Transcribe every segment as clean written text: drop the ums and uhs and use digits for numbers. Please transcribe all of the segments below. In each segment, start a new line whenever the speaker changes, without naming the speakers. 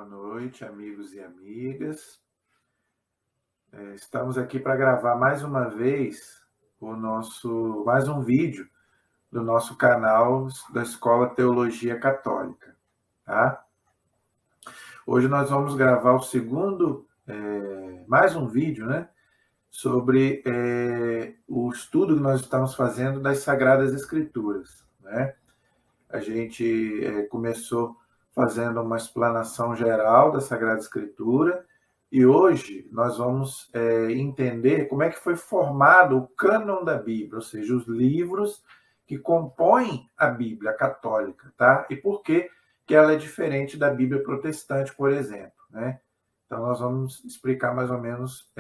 Boa noite, amigos e amigas. Estamos aqui para gravar mais uma vez mais um vídeo do nosso canal da Escola Teologia Católica, tá? Hoje nós vamos gravar o segundo, mais um vídeo, né? Sobre o estudo que nós estamos fazendo das Sagradas Escrituras, né? A gente começou fazendo uma explanação geral da Sagrada Escritura e hoje nós vamos entender como é que foi formado o cânon da Bíblia, ou seja, os livros que compõem a Bíblia católica, tá? E por que ela é diferente da Bíblia protestante, por exemplo, né? Então nós vamos explicar mais ou menos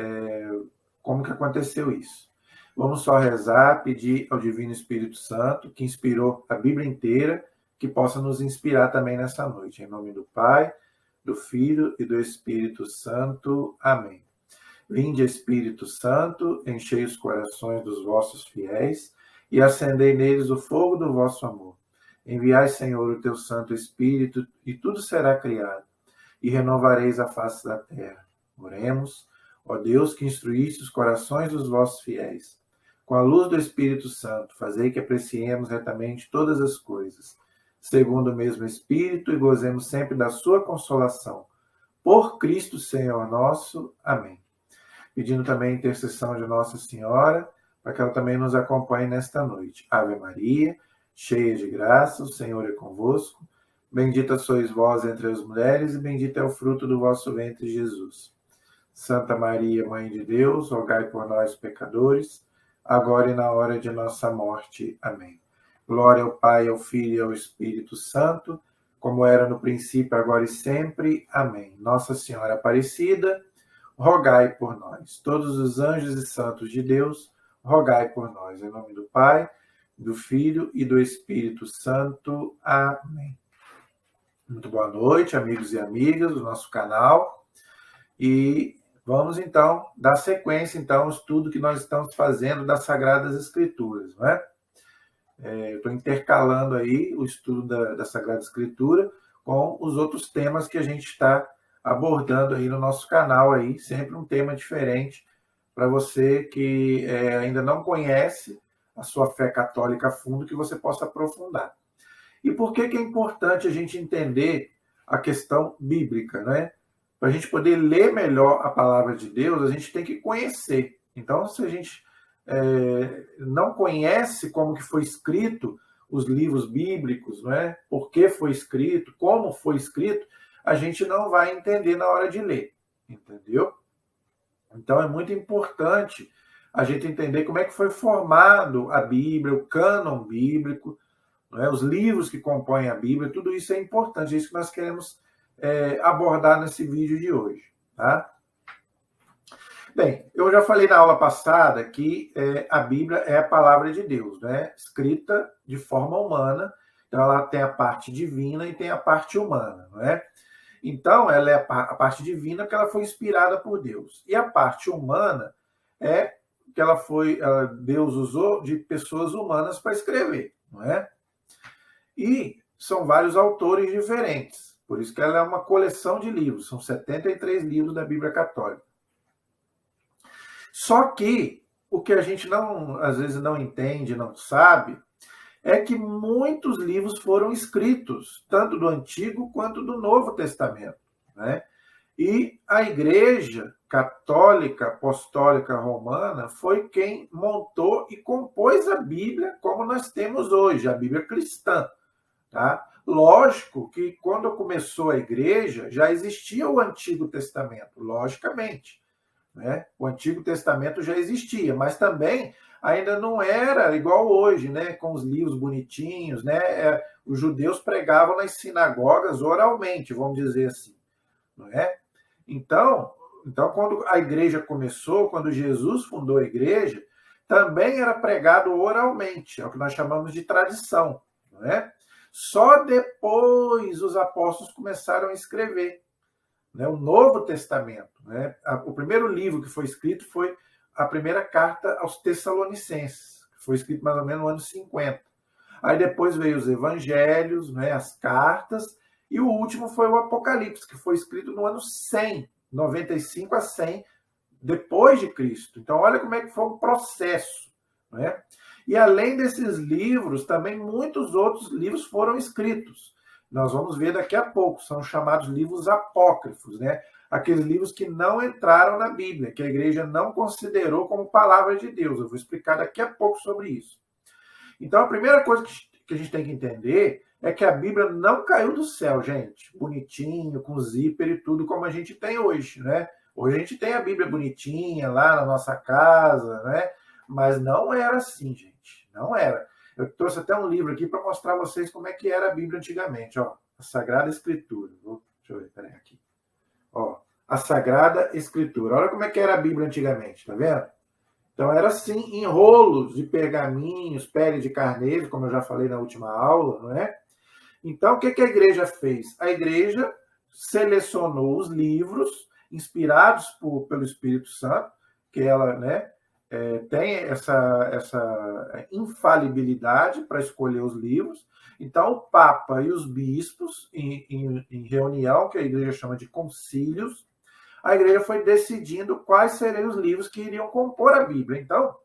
como que aconteceu isso. Vamos só rezar, pedir ao Divino Espírito Santo, que inspirou a Bíblia inteira, que possa nos inspirar também nessa noite. Em nome do Pai, do Filho e do Espírito Santo. Amém. Vinde, Espírito Santo, enchei os corações dos vossos fiéis e acendei neles o fogo do vosso amor. Enviai, Senhor, o teu Santo Espírito, e tudo será criado, e renovareis a face da terra. Oremos. Ó Deus, que instruíste os corações dos vossos fiéis, com a luz do Espírito Santo, fazei que apreciemos retamente todas as coisas, segundo o mesmo Espírito, e gozemos sempre da sua consolação. Por Cristo, Senhor nosso. Amém. Pedindo também a intercessão de Nossa Senhora, para que ela também nos acompanhe nesta noite. Ave Maria, cheia de graça, o Senhor é convosco. Bendita sois vós entre as mulheres, e bendito é o fruto do vosso ventre, Jesus. Santa Maria, Mãe de Deus, rogai por nós, pecadores, agora e na hora de nossa morte. Amém. Glória ao Pai, ao Filho e ao Espírito Santo, como era no princípio, agora e sempre. Amém. Nossa Senhora Aparecida, rogai por nós. Todos os anjos e santos de Deus, rogai por nós. Em nome do Pai, do Filho e do Espírito Santo. Amém. Muito boa noite, amigos e amigas do nosso canal. E vamos, então, dar sequência, então, ao estudo que nós estamos fazendo das Sagradas Escrituras, não é? Eu estou intercalando aí o estudo da Sagrada Escritura com os outros temas que a gente está abordando aí no nosso canal, aí, sempre um tema diferente para você que ainda não conhece a sua fé católica a fundo, que você possa aprofundar. E por que é importante a gente entender a questão bíblica, né? Para a gente poder ler melhor a palavra de Deus, a gente tem que conhecer. Então, se a gente não conhece como que foi escrito os livros bíblicos, não é? Por que foi escrito, como foi escrito, a gente não vai entender na hora de ler, entendeu? Então, é muito importante a gente entender como é que foi formado a Bíblia, o cânon bíblico, não é? Os livros que compõem a Bíblia, tudo isso é importante, é isso que nós queremos abordar nesse vídeo de hoje, tá? Bem, eu já falei na aula passada que a Bíblia é a palavra de Deus, né? Escrita de forma humana, então ela tem a parte divina e tem a parte humana, não é? Então, ela é a parte divina porque ela foi inspirada por Deus. E a parte humana é que Deus usou de pessoas humanas para escrever, não é? E são vários autores diferentes. Por isso que ela é uma coleção de livros. São 73 livros da Bíblia Católica. Só que o que a gente às vezes não entende, não sabe, é que muitos livros foram escritos, tanto do Antigo quanto do Novo Testamento, né? E a Igreja Católica Apostólica Romana foi quem montou e compôs a Bíblia como nós temos hoje, a Bíblia cristã, tá? Lógico que quando começou a Igreja já existia o Antigo Testamento, logicamente, né? O Antigo Testamento já existia, mas também ainda não era igual hoje, né? Com os livros bonitinhos, né? Os judeus pregavam nas sinagogas oralmente, vamos dizer assim, não é? Então, quando a igreja começou, quando Jesus fundou a igreja, também era pregado oralmente, é o que nós chamamos de tradição, não é? Só depois os apóstolos começaram a escrever, né, o Novo Testamento, né? O primeiro livro que foi escrito foi a primeira carta aos Tessalonicenses, que foi escrito mais ou menos no ano 50. Aí depois veio os evangelhos, né, as cartas, E o último foi o Apocalipse, que foi escrito no ano 100, 95 a 100 depois de Cristo. Então, olha como é que foi o processo, né? E além desses livros, também muitos outros livros foram escritos. Nós vamos ver daqui a pouco, são chamados livros apócrifos, né? Aqueles livros que não entraram na Bíblia, que a igreja não considerou como palavra de Deus. Eu vou explicar daqui a pouco sobre isso. Então, a primeira coisa que a gente tem que entender é que a Bíblia não caiu do céu, gente. Bonitinho, com zíper e tudo, como a gente tem hoje, né? Hoje a gente tem a Bíblia bonitinha lá na nossa casa, né? Mas não era assim, gente. Não era. Eu trouxe até um livro aqui para mostrar a vocês como é que era a Bíblia antigamente. Ó, a Sagrada Escritura. Deixa eu ver, peraí, aqui. Ó, a Sagrada Escritura. Olha como é que era a Bíblia antigamente, tá vendo? Então era assim, em rolos de pergaminhos, pele de carneiro, como eu já falei na última aula, não é? Então, o que a igreja fez? A igreja selecionou os livros inspirados pelo Espírito Santo, que ela, né, tem essa infalibilidade para escolher os livros. Então, o Papa e os bispos, em reunião, que a igreja chama de concílios, a igreja foi decidindo quais seriam os livros que iriam compor a Bíblia. Então,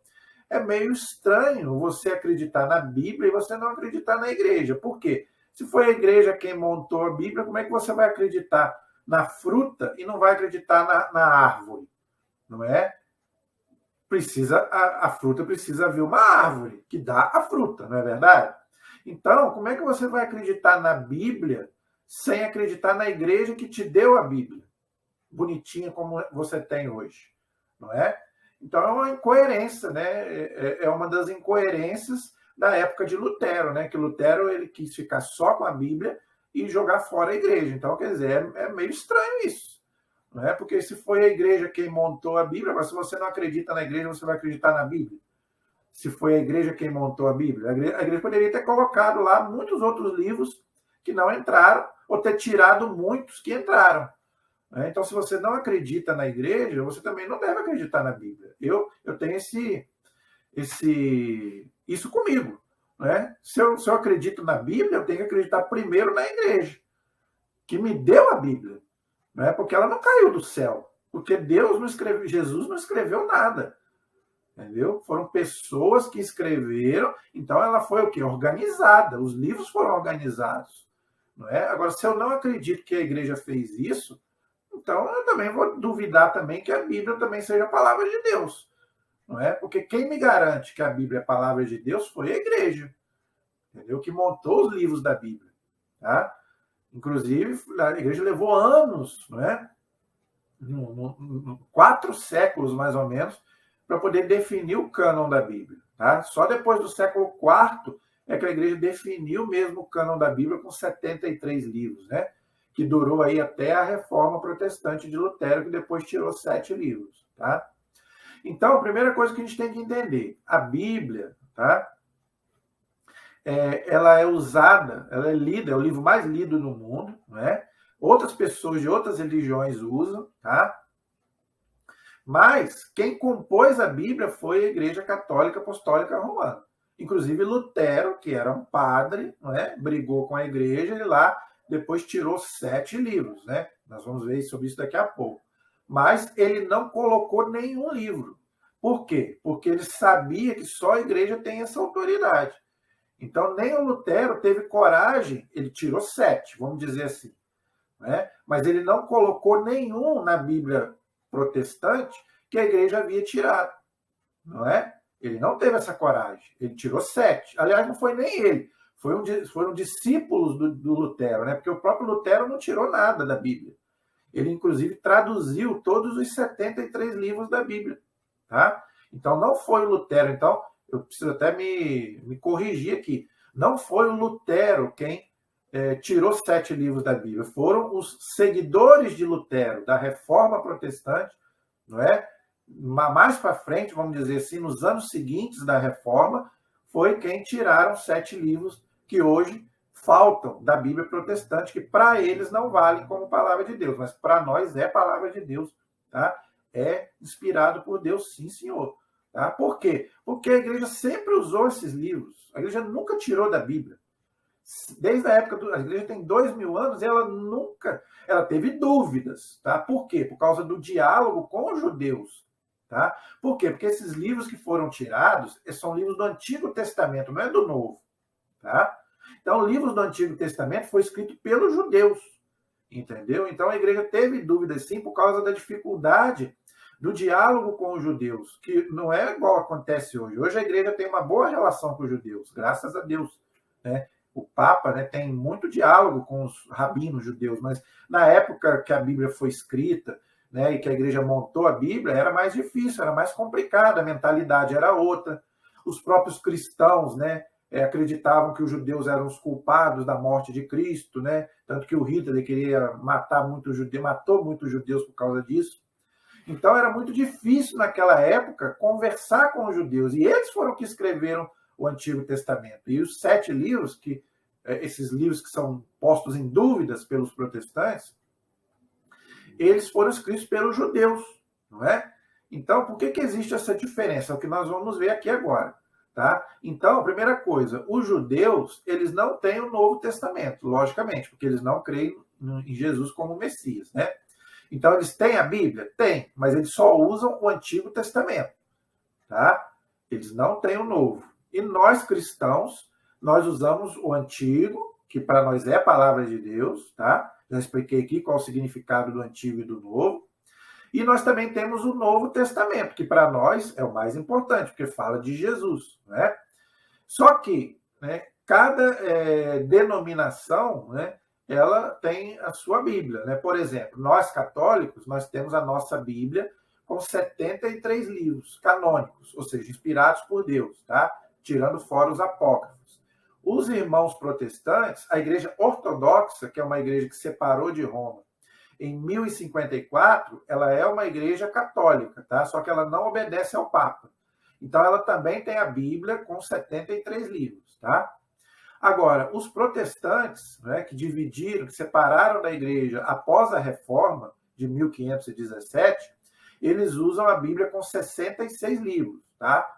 é meio estranho você acreditar na Bíblia e você não acreditar na igreja. Por quê? Se foi a igreja quem montou a Bíblia, como é que você vai acreditar na fruta e não vai acreditar na árvore? Não é? A fruta precisa haver uma árvore que dá a fruta, não é verdade? Então, como é que você vai acreditar na Bíblia sem acreditar na igreja que te deu a Bíblia? Bonitinha como você tem hoje, não é? Então é uma incoerência, né? É uma das incoerências da época de Lutero, né? Que Lutero ele quis ficar só com a Bíblia e jogar fora a igreja. Então, quer dizer, é meio estranho isso, não é? Porque se foi a igreja quem montou a Bíblia, mas se você não acredita na igreja, você vai acreditar na Bíblia? Se foi a igreja quem montou a Bíblia, a igreja poderia ter colocado lá muitos outros livros que não entraram, ou ter tirado muitos que entraram. Então, se você não acredita na igreja, você também não deve acreditar na Bíblia. Eu tenho isso comigo. Né? Se eu acredito na Bíblia, eu tenho que acreditar primeiro na igreja, que me deu a Bíblia. Né? Porque ela não caiu do céu. Porque Deus não escreveu, Jesus não escreveu nada. Entendeu? Foram pessoas que escreveram, então ela foi o quê? Organizada. Os livros foram organizados. Não é? Agora, se eu não acredito que a igreja fez isso, então eu também vou duvidar também que a Bíblia também seja a palavra de Deus. Não é? Porque quem me garante que a Bíblia é a palavra de Deus foi a igreja. Entendeu? Que montou os livros da Bíblia. Tá? Inclusive, a igreja levou anos, não é? 4 séculos, mais ou menos, para poder definir o cânon da Bíblia. Tá? Só depois do século IV é que a igreja definiu mesmo o cânon da Bíblia com 73 livros, né? Que durou aí até a Reforma Protestante de Lutero, que depois tirou 7 livros. Tá? Então, a primeira coisa que a gente tem que entender, a Bíblia, tá? Ela é usada, ela é lida, é o livro mais lido no mundo, não é? Outras pessoas de outras religiões usam, tá? Mas quem compôs a Bíblia foi a Igreja Católica Apostólica Romana. Inclusive Lutero, que era um padre, não é? Brigou com a igreja e lá depois tirou 7 livros, né? Nós vamos ver sobre isso daqui a pouco. Mas ele não colocou nenhum livro. Por quê? Porque ele sabia que só a igreja tem essa autoridade. Então, nem o Lutero teve coragem, ele tirou 7, vamos dizer assim. Né? Mas ele não colocou nenhum na Bíblia protestante que a igreja havia tirado. Não é? Ele não teve essa coragem. Ele tirou 7. Aliás, não foi nem ele. Foram discípulos do Lutero, né? Porque o próprio Lutero não tirou nada da Bíblia. Ele, inclusive, traduziu todos os 73 livros da Bíblia. Tá? Então, não foi o Lutero. Então, eu preciso até me corrigir aqui. Não foi o Lutero quem tirou 7 livros da Bíblia. Foram os seguidores de Lutero, da Reforma Protestante, não é? Mais para frente, vamos dizer assim, nos anos seguintes da Reforma, foi quem tiraram 7 livros que hoje faltam da Bíblia protestante, que para eles não valem como palavra de Deus, mas para nós é palavra de Deus, tá? É inspirado por Deus, sim, senhor. Tá? Por quê? Porque a igreja sempre usou esses livros. A igreja nunca tirou da Bíblia. Desde a época, a igreja tem 2000 anos, e ela teve dúvidas, tá? Por quê? Por causa do diálogo com os judeus, tá? Por quê? Porque esses livros que foram tirados são livros do Antigo Testamento, não é do Novo, tá? Então, livros do Antigo Testamento foi escrito pelos judeus, entendeu? Então, a igreja teve dúvidas, sim, por causa da dificuldade do diálogo com os judeus, que não é igual acontece hoje. Hoje a igreja tem uma boa relação com os judeus, graças a Deus, né? O Papa, né, tem muito diálogo com os rabinos judeus, mas na época que a Bíblia foi escrita, né, e que a igreja montou a Bíblia, era mais difícil, era mais complicado, a mentalidade era outra. Os próprios cristãos, né, acreditavam que os judeus eram os culpados da morte de Cristo, né? Tanto que o Hitler queria matar muitos judeus, matou muitos judeus por causa disso. Então era muito difícil naquela época conversar com os judeus, e eles foram que escreveram o Antigo Testamento. E os 7 livros, esses livros que são postos em dúvidas pelos protestantes, eles foram escritos pelos judeus, não é? Então, por que existe essa diferença? É o que nós vamos ver aqui agora. Tá? Então, a primeira coisa, os judeus, eles não têm o Novo Testamento, logicamente, porque eles não creem em Jesus como Messias, né? Então, eles têm a Bíblia? Tem, mas eles só usam o Antigo Testamento, tá? Eles não têm o Novo. E nós, cristãos, nós usamos o Antigo, que para nós é a palavra de Deus, tá? Já expliquei aqui qual o significado do Antigo e do Novo. E nós também temos o Novo Testamento, que para nós é o mais importante, porque fala de Jesus, né? Só que, né, cada denominação, né, ela tem a sua Bíblia, né? Por exemplo, nós católicos, nós temos a nossa Bíblia com 73 livros canônicos, ou seja, inspirados por Deus, tá? Tirando fora os apócrifos. Os irmãos protestantes, a Igreja Ortodoxa, que é uma igreja que separou de Roma, em 1054, ela é uma igreja católica, tá? Só que ela não obedece ao Papa. Então, ela também tem a Bíblia com 73 livros, tá? Agora, os protestantes, né, que dividiram, que separaram da igreja após a Reforma de 1517, eles usam a Bíblia com 66 livros, tá?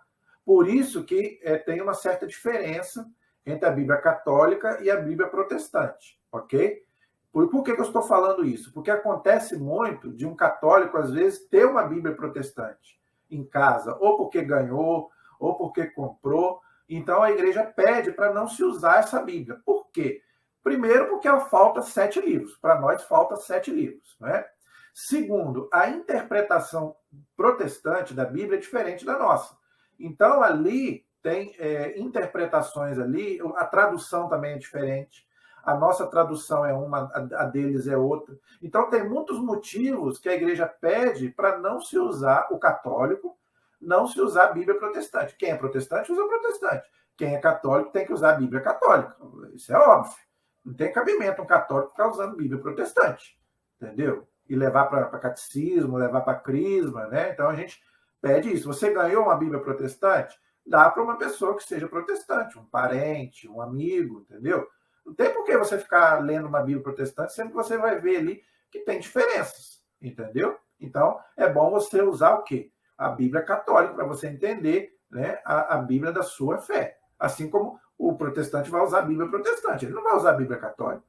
Por isso que tem uma certa diferença entre a Bíblia católica e a Bíblia protestante, ok? Por que eu estou falando isso? Porque acontece muito de um católico, às vezes, ter uma Bíblia protestante em casa, ou porque ganhou, ou porque comprou. Então, a igreja pede para não se usar essa Bíblia. Por quê? Primeiro, porque ela falta 7 livros. Para nós, falta 7 livros. Né? Segundo, a interpretação protestante da Bíblia é diferente da nossa. Então, ali tem interpretações ali, a tradução também é diferente. A nossa tradução é uma, a deles é outra. Então, tem muitos motivos que a igreja pede para não se usar o católico, não se usar a Bíblia protestante. Quem é protestante, usa protestante. Quem é católico tem que usar a Bíblia católica. Isso é óbvio. Não tem cabimento um católico ficar usando Bíblia protestante. Entendeu? E levar para catecismo, levar para crisma, né? Então, a gente pede isso. Você ganhou uma Bíblia protestante? Dá para uma pessoa que seja protestante, um parente, um amigo, entendeu? Não tem por que você ficar lendo uma Bíblia protestante, sendo que você vai ver ali que tem diferenças, entendeu? Então, é bom você usar o quê? A Bíblia católica, para você entender, né, a Bíblia da sua fé. Assim como o protestante vai usar a Bíblia protestante, ele não vai usar a Bíblia católica,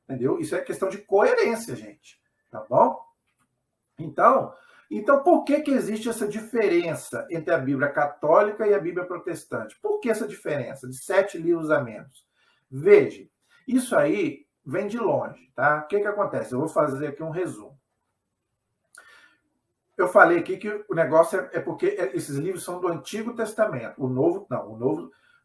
entendeu? Isso é questão de coerência, gente, tá bom? Então por que existe essa diferença entre a Bíblia católica e a Bíblia protestante? Por que essa diferença de 7 livros a menos? Veja, isso aí vem de longe, tá? O que acontece? Eu vou fazer aqui um resumo. Eu falei aqui que o negócio é porque esses livros são do Antigo Testamento. O Novo, não,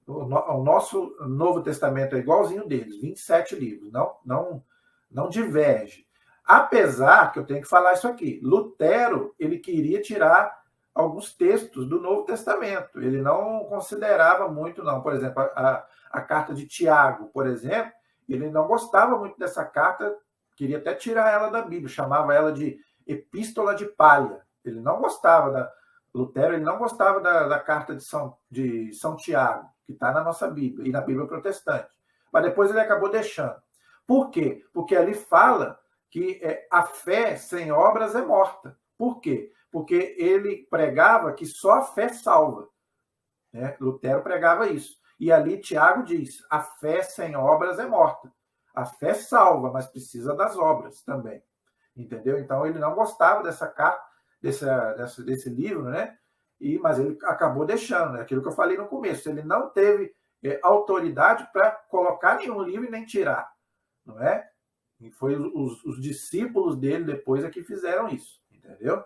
o nosso Novo Testamento é igualzinho deles, 27 livros, não diverge. Apesar que eu tenho que falar isso aqui, Lutero, ele queria tirar alguns textos do Novo Testamento. Ele não considerava muito, não. Por exemplo, a carta de Tiago, por exemplo, ele não gostava muito dessa carta, queria até tirar ela da Bíblia, chamava ela de Epístola de Palha. Ele não gostava Lutero, ele não gostava da carta de São Tiago, que está na nossa Bíblia, e na Bíblia protestante. Mas depois ele acabou deixando. Por quê? Porque ali fala que a fé sem obras é morta. Por quê? Porque ele pregava que só a fé salva. Né? Lutero pregava isso. E ali Tiago diz, a fé sem obras é morta. A fé salva, mas precisa das obras também. Entendeu? Então ele não gostava dessa carta, desse livro, né? Mas ele acabou deixando, né? Aquilo que eu falei no começo. Ele não teve autoridade para colocar nenhum livro e nem tirar, não é? E foi os discípulos dele depois é que fizeram isso, entendeu?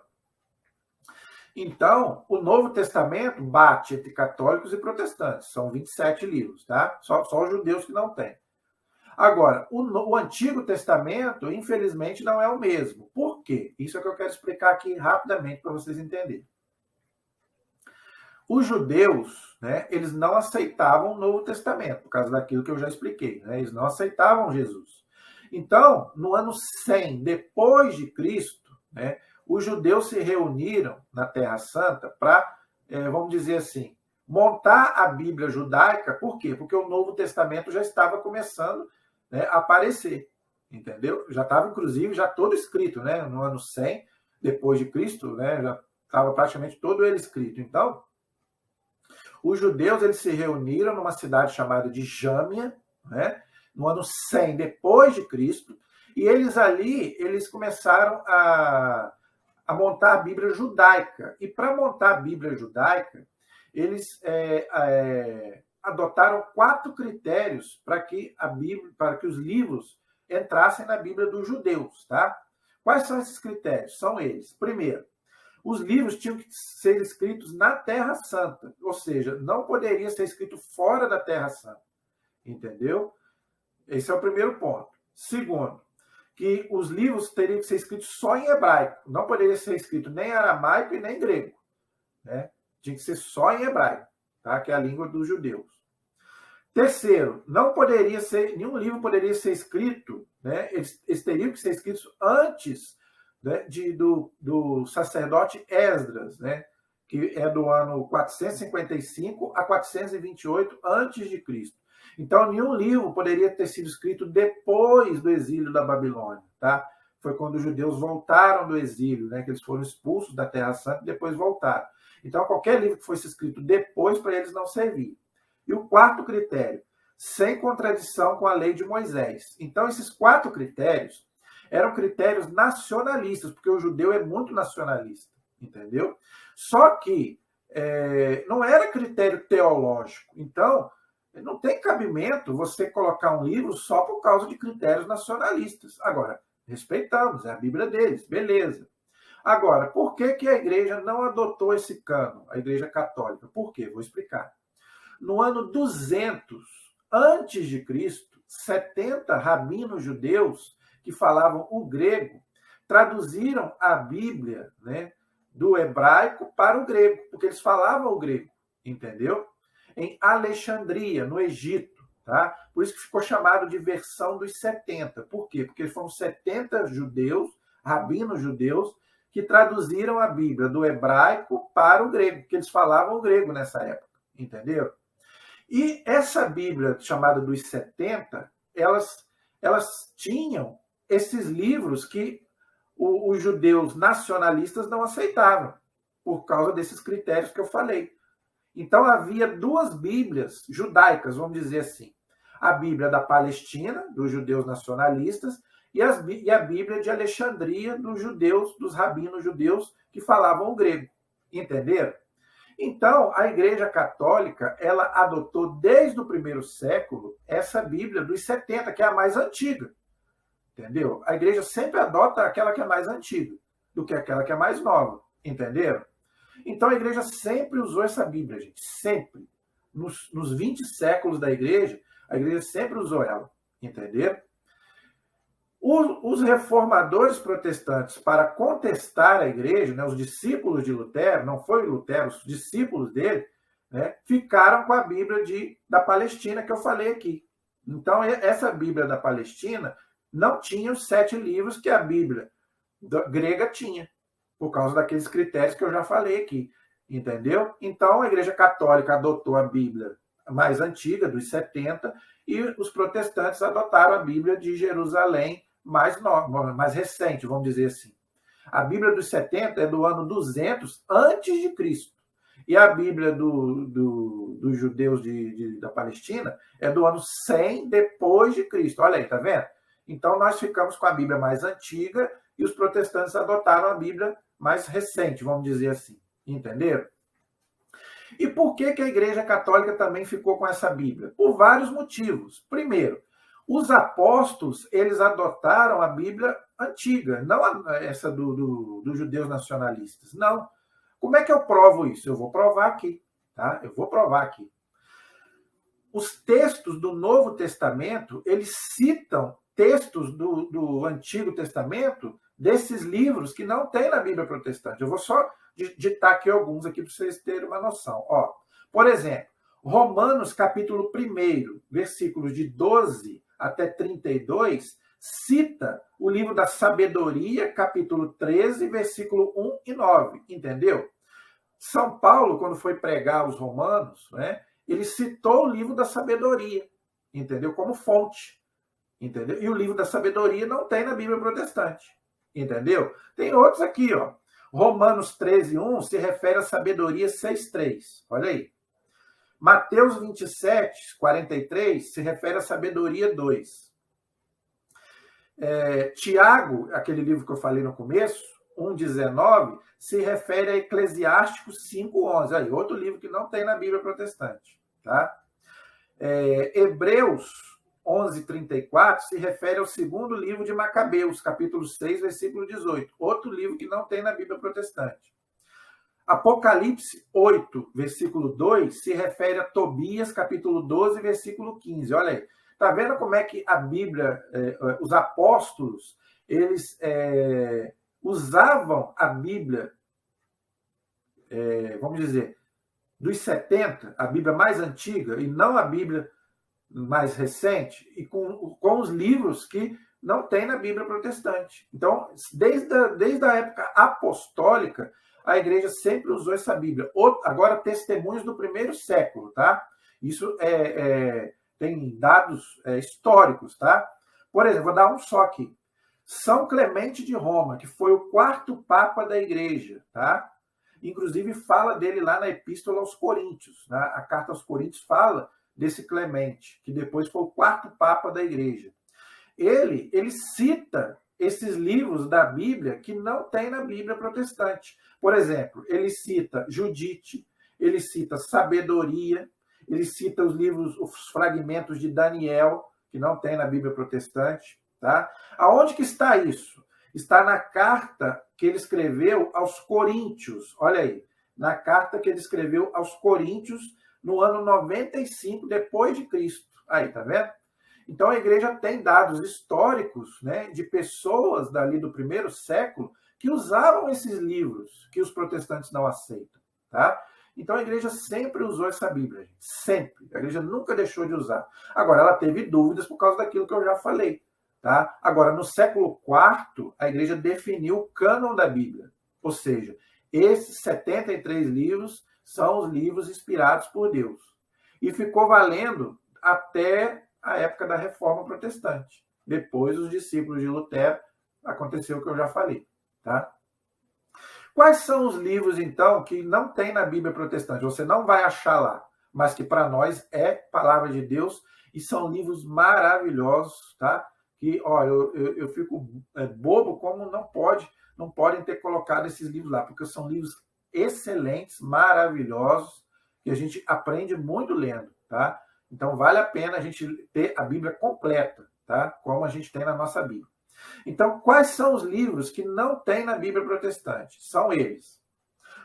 Então, o Novo Testamento bate entre católicos e protestantes. São 27 livros, tá? Só os judeus que não têm. Agora, o Antigo Testamento, infelizmente, não é o mesmo. Por quê? Isso é o que eu quero explicar aqui rapidamente para vocês entenderem. Os judeus, né, eles não aceitavam o Novo Testamento, por causa daquilo que eu já expliquei. Né? Eles não aceitavam Jesus. Então, no ano 100 depois de Cristo, né, os judeus se reuniram na Terra Santa para, vamos dizer assim, montar a Bíblia judaica. Por quê? Porque o Novo Testamento já estava começando, né, a aparecer, entendeu? Já estava, inclusive, já todo escrito, né? No ano 100 depois de Cristo, né, já estava praticamente todo ele escrito. Então, os judeus eles se reuniram numa cidade chamada de Jâmia, né, no ano 100 depois de Cristo, e eles começaram a montar a Bíblia judaica. E para montar a Bíblia judaica, eles adotaram 4 critérios para que os livros entrassem na Bíblia dos judeus, tá? Quais são esses critérios? São eles. Primeiro, os livros tinham que ser escritos na Terra Santa, ou seja, não poderia ser escrito fora da Terra Santa, entendeu? Esse é o primeiro ponto. Segundo, que os livros teriam que ser escritos só em hebraico, não poderia ser escrito nem em aramaico e nem grego, né? Tinha que ser só em hebraico, tá? Que é a língua dos judeus. Terceiro, nenhum livro poderia ser escrito, né? Eles teriam que ser escritos antes, né, do sacerdote Esdras, né, que é do ano 455 a 428 a.C. Então, nenhum livro poderia ter sido escrito depois do exílio da Babilônia, tá? Foi quando os judeus voltaram do exílio, né, que eles foram expulsos da Terra Santa e depois voltaram. Então, qualquer livro que fosse escrito depois, para eles não servia. E o quarto critério, sem contradição com a lei de Moisés. Então, esses 4 critérios eram critérios nacionalistas, porque o judeu é muito nacionalista, entendeu? Só que não era critério teológico. Então, não tem cabimento você colocar um livro só por causa de critérios nacionalistas. Agora, respeitamos, é a Bíblia deles, beleza. Agora, por que a igreja não adotou esse cânon, a igreja católica? Por quê? Vou explicar. No ano 200 antes de Cristo, 70 rabinos judeus que falavam o grego, traduziram a Bíblia, né, do hebraico para o grego, porque eles falavam o grego, entendeu? Em Alexandria, no Egito, tá? Por isso que ficou chamado de versão dos 70. Por quê? Porque foram 70 judeus, rabinos judeus, que traduziram a Bíblia do hebraico para o grego, porque eles falavam o grego nessa época, entendeu? E essa Bíblia chamada dos 70, elas tinham esses livros que os judeus nacionalistas não aceitavam, por causa desses critérios que eu falei. Então, havia 2 Bíblias judaicas, vamos dizer assim. A Bíblia da Palestina, dos judeus nacionalistas, e a Bíblia de Alexandria, dos rabinos judeus que falavam o grego. Entenderam? Então, a Igreja Católica, ela adotou desde o primeiro século essa Bíblia dos 70, que é a mais antiga. Entendeu? A igreja sempre adota aquela que é mais antiga do que aquela que é mais nova. Entenderam? Então a igreja sempre usou essa Bíblia, gente. Sempre. Nos 20 séculos da igreja, a igreja sempre usou ela. Entenderam? Os reformadores protestantes, para contestar a igreja, né, os discípulos de Lutero, não foi Lutero, os discípulos dele, né, ficaram com a Bíblia da Palestina que eu falei aqui. Então essa Bíblia da Palestina não tinha os 7 livros que a Bíblia grega tinha, por causa daqueles critérios que eu já falei aqui, entendeu? Então, a Igreja Católica adotou a Bíblia mais antiga, dos 70, e os protestantes adotaram a Bíblia de Jerusalém mais nova, mais recente, vamos dizer assim. A Bíblia dos 70 é do ano 200 antes de Cristo. E a Bíblia dos judeus da Palestina é do ano 100 depois de Cristo. Olha aí, tá vendo? Então, nós ficamos com a Bíblia mais antiga e os protestantes adotaram a Bíblia mais recente, vamos dizer assim. Entenderam? E por que a Igreja Católica também ficou com essa Bíblia? Por vários motivos. Primeiro, os apóstolos, eles adotaram a Bíblia antiga, não essa dos judeus nacionalistas. Não. Como é que eu provo isso? Eu vou provar aqui. Tá? Eu vou provar aqui. Os textos do Novo Testamento, eles citam textos do Antigo Testamento, desses livros que não tem na Bíblia protestante. Eu vou só ditar aqui alguns aqui para vocês terem uma noção. Ó, por exemplo, Romanos capítulo 1, versículos de 12 até 32, cita o livro da Sabedoria, capítulo 13, versículo 1 e 9. Entendeu? São Paulo, quando foi pregar aos romanos, né, ele citou o livro da Sabedoria, entendeu? Como fonte, entendeu? E o livro da Sabedoria não tem na Bíblia protestante, entendeu? Tem outros aqui, ó. Romanos 13:1 se refere à sabedoria 6:3. Olha aí. Mateus 27:43 se refere à sabedoria 2. Tiago, aquele livro que eu falei no começo, 1:19, se refere a Eclesiásticos 5:11. Aí, outro livro que não tem na Bíblia protestante. Tá? Hebreus 11:34 se refere ao segundo livro de Macabeus, capítulo 6, versículo 18. Outro livro que não tem na Bíblia protestante. Apocalipse 8, versículo 2, se refere a Tobias, capítulo 12, versículo 15. Olha aí. Está vendo como é que a Bíblia, os apóstolos, eles usavam a Bíblia, vamos dizer, dos 70, a Bíblia mais antiga, e não a Bíblia mais recente, e com os livros que não tem na Bíblia protestante. Então, desde a época apostólica, a igreja sempre usou essa Bíblia. Agora, testemunhos do primeiro século, tá? Isso tem dados históricos, tá? Por exemplo, vou dar um só aqui. São Clemente de Roma, que foi o 4º Papa da igreja, tá? Inclusive, fala dele lá na Epístola aos Coríntios. Né? A Carta aos Coríntios fala desse Clemente, que depois foi o 4º Papa da igreja. Ele cita esses livros da Bíblia que não tem na Bíblia protestante. Por exemplo, ele cita Judite, ele cita Sabedoria, ele cita os fragmentos de Daniel, que não tem na Bíblia protestante. Tá? Aonde que está isso? Está na carta que ele escreveu aos Coríntios. Olha aí, na carta que ele escreveu aos Coríntios no ano 95 depois de Cristo. Aí, tá vendo? Então a igreja tem dados históricos, né, de pessoas dali do primeiro século que usavam esses livros que os protestantes não aceitam, tá? Então a igreja sempre usou essa Bíblia, gente. Sempre. A igreja nunca deixou de usar. Agora, ela teve dúvidas por causa daquilo que eu já falei. Tá? Agora, no século IV, a igreja definiu o cânon da Bíblia. Ou seja, esses 73 livros são os livros inspirados por Deus. E ficou valendo até a época da Reforma Protestante. Depois, os discípulos de Lutero, aconteceu o que eu já falei. Tá? Quais são os livros, então, que não tem na Bíblia protestante? Você não vai achar lá, mas que para nós é palavra de Deus e são livros maravilhosos, tá? Que, olha, eu fico bobo como não podem ter colocado esses livros lá, porque são livros excelentes, maravilhosos, que a gente aprende muito lendo, tá? Então, vale a pena a gente ter a Bíblia completa, tá? Como a gente tem na nossa Bíblia. Então, quais são os livros que não tem na Bíblia protestante? São eles.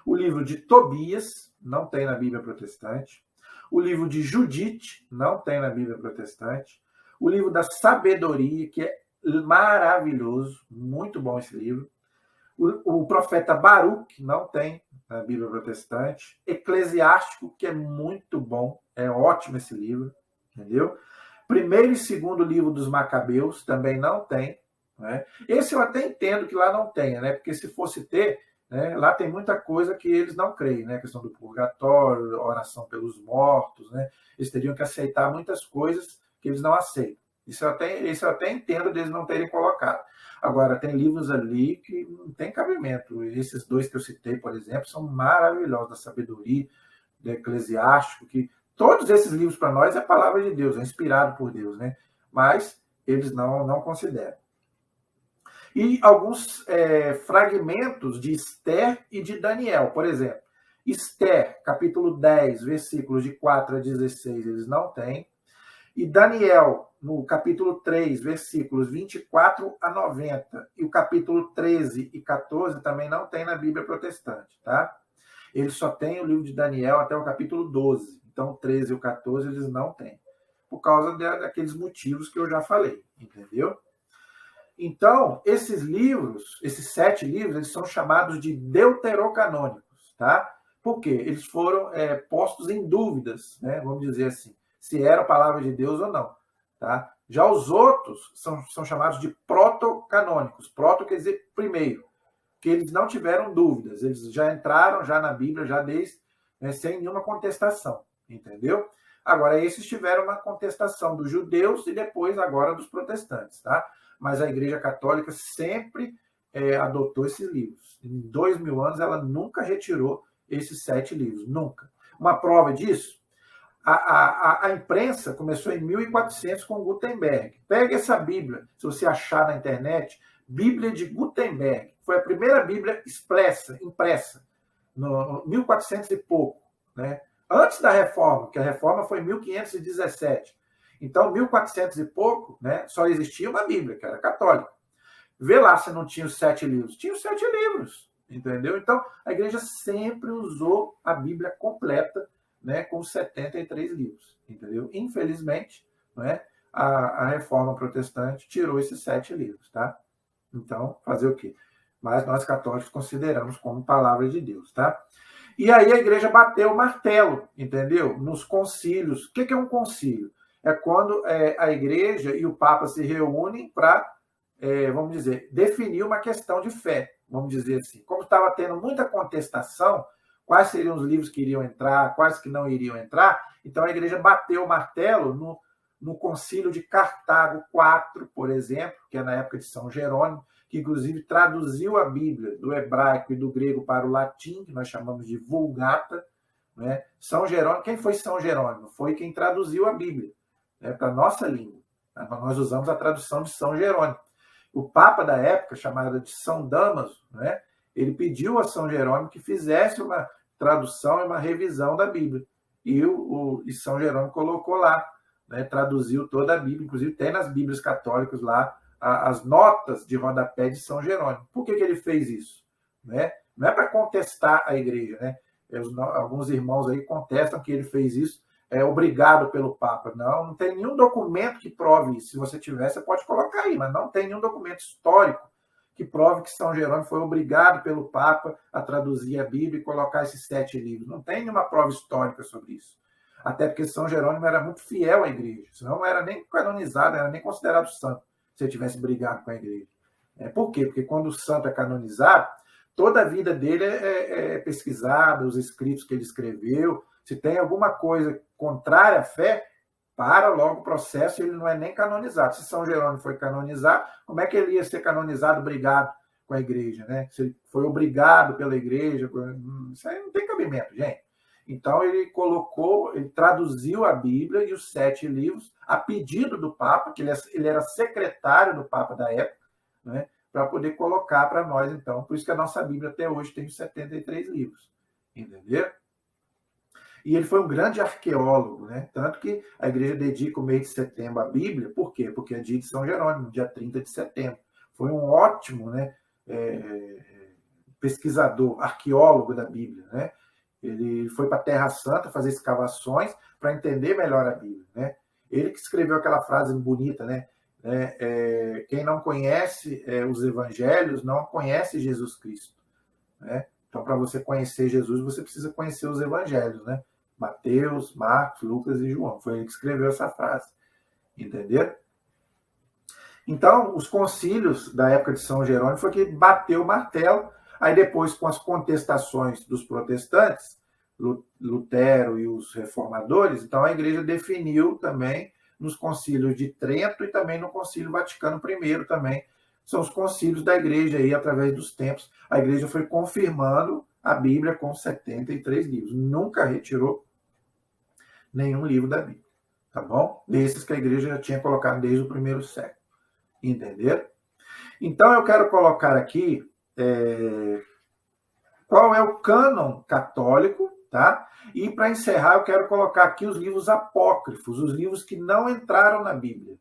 O livro de Tobias, não tem na Bíblia protestante. O livro de Judite, não tem na Bíblia protestante. O livro da Sabedoria, que é maravilhoso, muito bom esse livro. O profeta Baruque, não tem na Bíblia protestante. Eclesiástico, que é muito bom, é ótimo esse livro, entendeu? Primeiro e segundo livro dos Macabeus, também não tem. Né? Esse eu até entendo que lá não tenha, né? Porque se fosse ter, né, lá tem muita coisa que eles não creem, né? A questão do purgatório, oração pelos mortos, né? Eles teriam que aceitar muitas coisas que eles não aceitam. Isso eu até entendo deles não terem colocado. Agora, tem livros ali que não tem cabimento. Esses dois que eu citei, por exemplo, são maravilhosos, da sabedoria, do Eclesiástico, que todos esses livros para nós é a palavra de Deus, é inspirado por Deus, né? Mas eles não consideram. E alguns fragmentos de Esther e de Daniel, por exemplo. Esther, capítulo 10, versículos de 4 a 16, eles não têm. E Daniel, no capítulo 3, versículos 24 a 90, e o capítulo 13 e 14 também não tem na Bíblia protestante, tá? Eles só têm o livro de Daniel até o capítulo 12. Então, o 13 e o 14 eles não têm. Por causa daqueles motivos que eu já falei, entendeu? Então, esses livros, esses 7 livros, eles são chamados de deuterocanônicos, tá? Por quê? Eles foram postos em dúvidas, né? Vamos dizer assim, se era a palavra de Deus ou não, tá? Já os outros são chamados de protocanônicos. Proto quer dizer primeiro, que eles não tiveram dúvidas, eles já entraram já na Bíblia, já desde, sem nenhuma contestação, entendeu? Agora, esses tiveram uma contestação dos judeus e depois agora dos protestantes, tá? Mas a Igreja Católica sempre adotou esses livros. Em 2000 anos, ela nunca retirou esses 7 livros, nunca. Uma prova disso, a imprensa começou em 1400 com Gutenberg. Pega essa Bíblia, se você achar na internet, Bíblia de Gutenberg. Foi a primeira Bíblia impressa, no 1400 e pouco, né? Antes da Reforma, que a Reforma foi em 1517. Então, 1400 e pouco, né, só existia uma Bíblia, que era católica. Vê lá se não tinha os 7 livros. Tinha os 7 livros, entendeu? Então, a igreja sempre usou a Bíblia completa, né, com 73 livros, entendeu? Infelizmente, né, a Reforma Protestante tirou esses 7 livros, tá? Então, fazer o quê? Mas nós católicos consideramos como palavra de Deus, tá? E aí a igreja bateu o martelo, entendeu? Nos concílios. O que é um concílio? É quando a igreja e o Papa se reúnem para, vamos dizer, definir uma questão de fé, vamos dizer assim. Como estava tendo muita contestação, quais seriam os livros que iriam entrar, quais que não iriam entrar, então a igreja bateu o martelo no concílio de Cartago IV, por exemplo, que é na época de São Jerônimo, que inclusive traduziu a Bíblia do hebraico e do grego para o latim, que nós chamamos de Vulgata, né? São Jerônimo, quem foi São Jerônimo? Foi quem traduziu a Bíblia, né, para a nossa língua. Nós usamos a tradução de São Jerônimo. O Papa da época, chamado de São Damaso, né, ele pediu a São Jerônimo que fizesse uma tradução e uma revisão da Bíblia. E São Jerônimo colocou lá, né, traduziu toda a Bíblia, inclusive tem nas Bíblias católicas lá as notas de rodapé de São Jerônimo. Por que ele fez isso? Né? Não é para contestar a igreja, né? Alguns irmãos aí contestam que ele fez isso obrigado pelo Papa. Não tem nenhum documento que prove isso. Se você tiver, você pode colocar aí, mas não tem nenhum documento histórico que prove que São Jerônimo foi obrigado pelo Papa a traduzir a Bíblia e colocar esses 7 livros. Não tem nenhuma prova histórica sobre isso. Até porque São Jerônimo era muito fiel à igreja, senão não era nem canonizado, não era nem considerado santo, se ele tivesse brigado com a igreja. Por quê? Porque quando o santo é canonizado, toda a vida dele é pesquisada, os escritos que ele escreveu. Se tem alguma coisa contrária à fé, para logo o processo, ele não é nem canonizado. Se São Jerônimo foi canonizado, como é que ele ia ser canonizado brigado com a igreja, né? Se ele foi obrigado pela igreja, isso aí não tem cabimento, gente. Então ele traduziu a Bíblia e os 7 livros a pedido do Papa, que ele era secretário do Papa da época, né? Para poder colocar para nós, então. Por isso que a nossa Bíblia até hoje tem os 73 livros, entendeu? E ele foi um grande arqueólogo, né? Tanto que a igreja dedica o mês de setembro à Bíblia. Por quê? Porque é dia de São Jerônimo, dia 30 de setembro. Foi um ótimo, né, pesquisador, arqueólogo da Bíblia, né? Ele foi para a Terra Santa fazer escavações para entender melhor a Bíblia, né? Ele que escreveu aquela frase bonita, né? Quem não conhece os evangelhos não conhece Jesus Cristo, né? Então, para você conhecer Jesus, você precisa conhecer os evangelhos, né? Mateus, Marcos, Lucas e João. Foi ele que escreveu essa frase, entendeu? Então, os concílios da época de São Jerônimo foi que bateu o martelo. Aí depois, com as contestações dos protestantes, Lutero e os reformadores, então a igreja definiu também nos concílios de Trento e também no Concílio Vaticano I também. São os concílios da igreja aí, através dos tempos. A igreja foi confirmando a Bíblia com 73 livros. Nunca retirou nenhum livro da Bíblia, tá bom? Desses que a igreja já tinha colocado desde o primeiro século. Entenderam? Então, eu quero colocar aqui qual é o cânon católico, tá? E, para encerrar, eu quero colocar aqui os livros apócrifos, os livros que não entraram na Bíblia,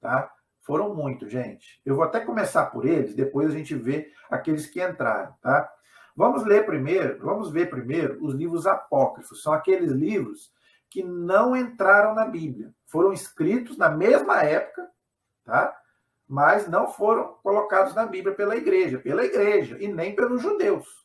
tá? Foram muitos, gente. Eu vou até começar por eles, depois a gente vê aqueles que entraram, tá? Vamos ver primeiro os livros apócrifos. São aqueles livros que não entraram na Bíblia. Foram escritos na mesma época, tá? Mas não foram colocados na Bíblia pela igreja, e nem pelos judeus.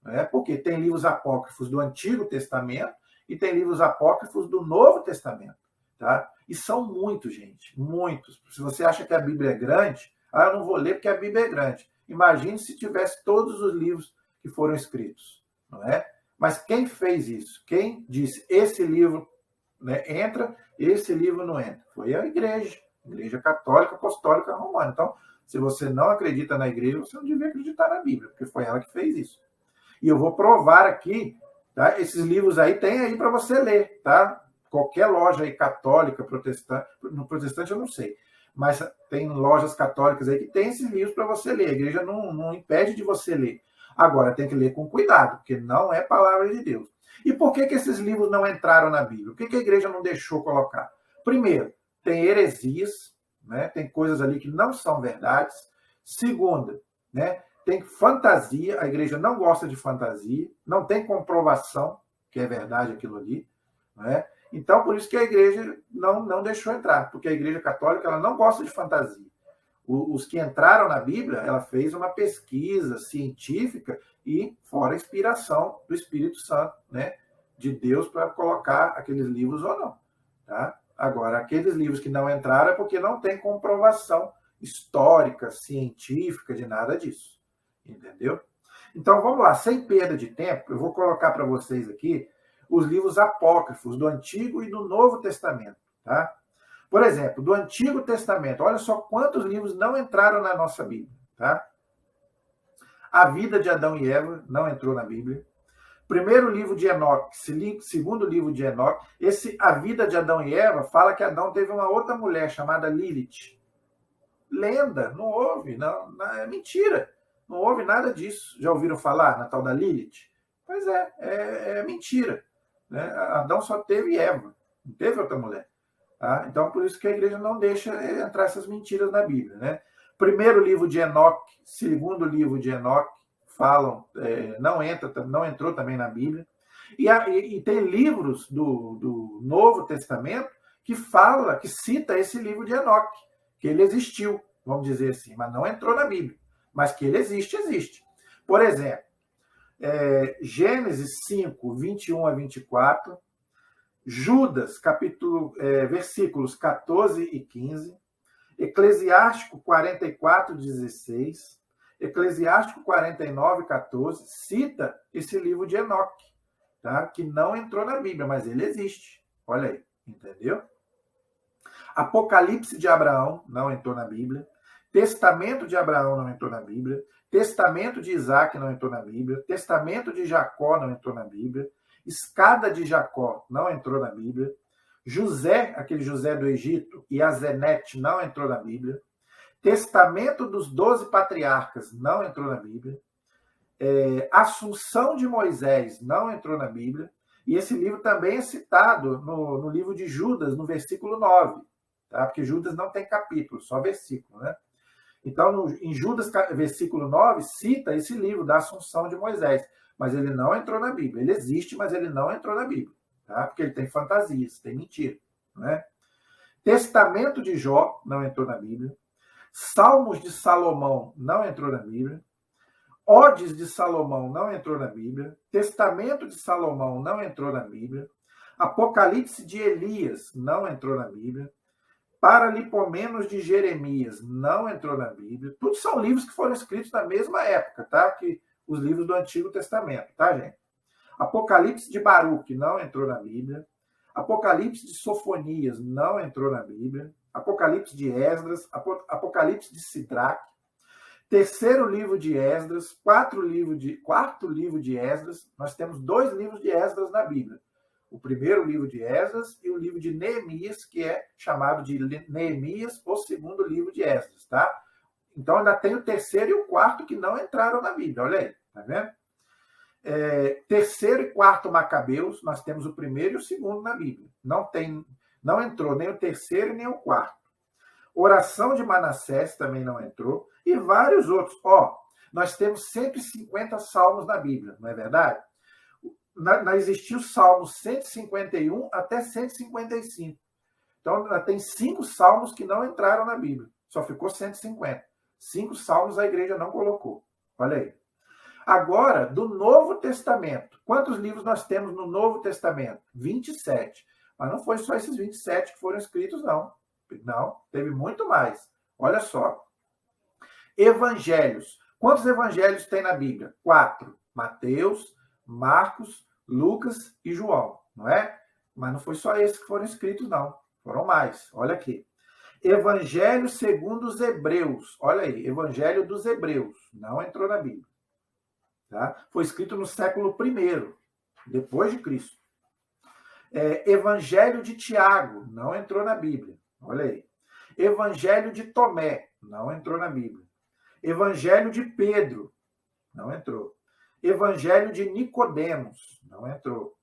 Né? Porque tem livros apócrifos do Antigo Testamento e tem livros apócrifos do Novo Testamento. Tá? E são muitos, gente, muitos. Se você acha que a Bíblia é grande, eu não vou ler porque a Bíblia é grande. Imagine se tivesse todos os livros que foram escritos, não é? Mas quem fez isso? Quem disse esse livro, né, entra, esse livro não entra? Foi a Igreja Católica Apostólica Romana. Então, se você não acredita na igreja, você não devia acreditar na Bíblia, porque foi ela que fez isso. E eu vou provar aqui, tá? Esses livros aí tem aí para você ler, tá? Qualquer loja aí católica, protestante, no protestante eu não sei, mas tem lojas católicas aí que tem esses livros para você ler. A igreja não impede de você ler. Agora, tem que ler com cuidado, porque não é palavra de Deus. E por que esses livros não entraram na Bíblia? Por que a igreja não deixou colocar? Primeiro, tem heresias, né? Tem coisas ali que não são verdades. Segunda, né? Tem fantasia, a igreja não gosta de fantasia, não tem comprovação que é verdade aquilo ali, né? Então, por isso que a igreja não deixou entrar, porque a igreja católica ela não gosta de fantasia. Os que entraram na Bíblia, ela fez uma pesquisa científica e fora a inspiração do Espírito Santo, né, de Deus para colocar aqueles livros ou não. Tá? Agora, aqueles livros que não entraram é porque não tem comprovação histórica, científica, de nada disso. Entendeu? Então, vamos lá, sem perda de tempo, eu vou colocar para vocês aqui os livros apócrifos do Antigo e do Novo Testamento, tá? Por exemplo, do Antigo Testamento, olha só quantos livros não entraram na nossa Bíblia, tá? A vida de Adão e Eva não entrou na Bíblia. Primeiro livro de Enoque, segundo livro de Enoque, a vida de Adão e Eva fala que Adão teve uma outra mulher chamada Lilith. Lenda, não houve, não, é mentira. Não houve nada disso. Já ouviram falar na tal da Lilith? Pois é mentira. Né? Adão só teve Eva, não teve outra mulher. Tá? Então, por isso que a igreja não deixa entrar essas mentiras na Bíblia. Né? Primeiro livro de Enoque, segundo livro de Enoque, falam, não entrou também na Bíblia. E tem livros do Novo Testamento que cita esse livro de Enoque, que ele existiu, vamos dizer assim, mas não entrou na Bíblia. Mas que ele existe. Por exemplo, Gênesis 5, 21 a 24, Judas, versículos 14 e 15, Eclesiástico 44, 16, Eclesiástico 49, 14, cita esse livro de Enoque, tá? Que não entrou na Bíblia, mas ele existe. Olha aí, entendeu? Apocalipse de Abraão não entrou na Bíblia. Testamento de Abraão não entrou na Bíblia. Testamento de Isaac não entrou na Bíblia. Testamento de Jacó não entrou na Bíblia. Escada de Jacó não entrou na Bíblia. José, aquele José do Egito, e Azenete não entrou na Bíblia. Testamento dos 12 patriarcas não entrou na Bíblia. Assunção de Moisés não entrou na Bíblia. E esse livro também é citado no livro de Judas, no versículo 9. Tá? Porque Judas não tem capítulo, só versículo, né? Então, em Judas, versículo 9, cita esse livro da Assunção de Moisés, mas ele não entrou na Bíblia. Ele existe, mas ele não entrou na Bíblia, tá? Porque ele tem fantasias, tem mentira, né? Testamento de Jó não entrou na Bíblia. Salmos de Salomão não entrou na Bíblia. Odes de Salomão não entrou na Bíblia. Testamento de Salomão não entrou na Bíblia. Apocalipse de Elias não entrou na Bíblia. Paralipomenos de Jeremias não entrou na Bíblia. Tudo são livros que foram escritos na mesma época, tá? Que os livros do Antigo Testamento, tá, gente? Apocalipse de Baruque não entrou na Bíblia. Apocalipse de Sofonias não entrou na Bíblia. Apocalipse de Esdras, Apocalipse de Sidraque, terceiro livro de Esdras, quarto livro de Esdras. Nós temos 2 livros de Esdras na Bíblia. O primeiro livro de Esdras e o livro de Neemias, que é chamado de Neemias, o segundo livro de Esdras, tá? Então ainda tem o terceiro e o quarto que não entraram na Bíblia, olha aí, tá vendo? Terceiro e quarto Macabeus, nós temos o primeiro e o segundo na Bíblia. Não entrou nem o terceiro nem o quarto. Oração de Manassés também não entrou. E vários outros. Nós temos 150 salmos na Bíblia, não é verdade? Existia o Salmo 151 até 155. Então, tem 5 salmos que não entraram na Bíblia. Só ficou 150. 5 salmos a igreja não colocou. Olha aí. Agora, do Novo Testamento. Quantos livros nós temos no Novo Testamento? 27. Mas não foi só esses 27 que foram escritos, não. Não, teve muito mais. Olha só. Evangelhos. Quantos evangelhos tem na Bíblia? 4. Mateus, Marcos, Lucas e João, não é? Mas não foi só esses que foram escritos, não. Foram mais. Olha aqui. Evangelho segundo os Hebreus. Olha aí, Evangelho dos Hebreus. Não entrou na Bíblia. Tá? Foi escrito no século I, depois de Cristo. Evangelho de Tiago. Não entrou na Bíblia. Olha aí. Evangelho de Tomé. Não entrou na Bíblia. Evangelho de Pedro. Não entrou. Evangelho de Nicodemos. Não entrou.